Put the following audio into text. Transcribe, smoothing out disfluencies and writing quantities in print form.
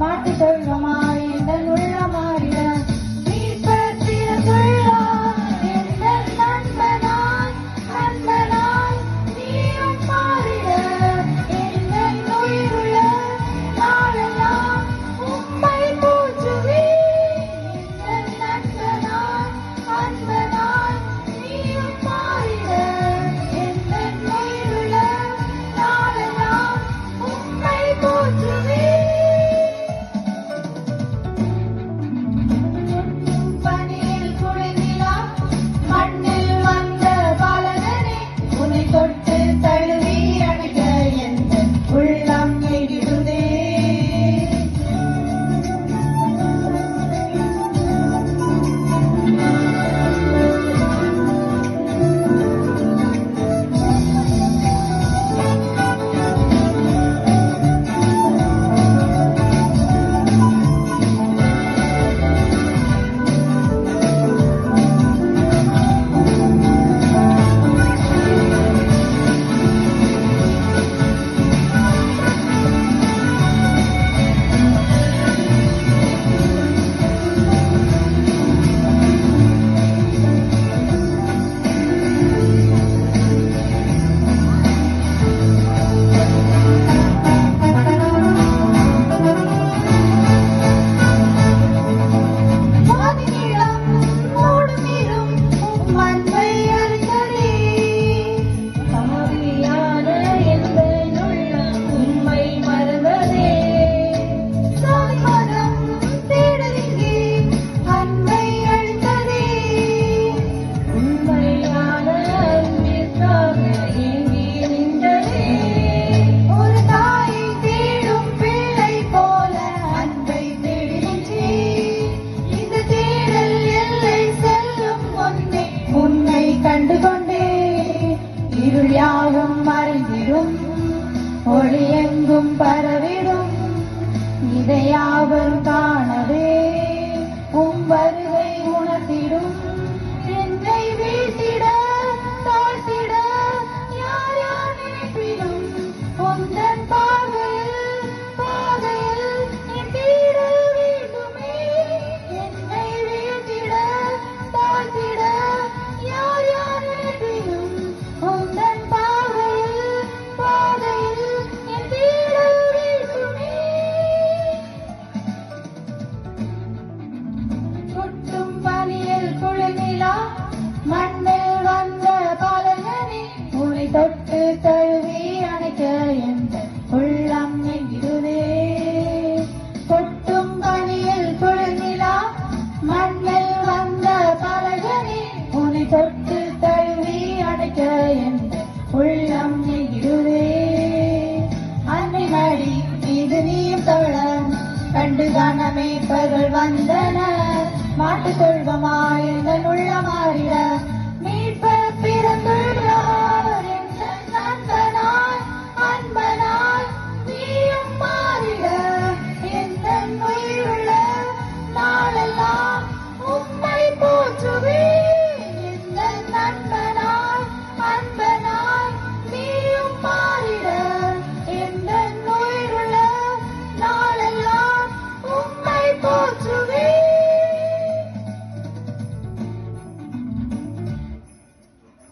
மாட்டு செல்வமாய் எங்கள் உள்ள மாறிட யாவும் மறைந்திடும் ஒளி எங்கும் பரவிடும் இதையாவும் காணவே வருகை உணர்த்திடும் என்னை வீழ்த்திட தாழ்த்திட யார் யார் நினைப்பிடும் உந்தன் பாதையில் என் தீடல் வேண்டுமே என்னை வீழ்த்திட தாழ்த்திட யார் யார் நினைப்பிடும் உந்தன் பாதையில் என் தீடல் வேண்டுமே கொட்டும் பனியில் குளிர்நிலா மண்ணில் வந்த பலகனி உன்னை தொட்டு தழுவி அணைக்க என்ற உள்ளம் நெகிடுதே கொட்டும் பனியில் குளிர்நிலா மண்ணில் வந்த பலகனி உன்னை தொட்டு தழுவி அணைக்க என்ற உள்ளம் நெகிடுதே அன்னை மடி இது நீயும் தவழ கண்டுகான மேய்ப்பர்கள் வந்தனர் மாட்டு செல்வமாய் எங்கள் உள்ள மாறிட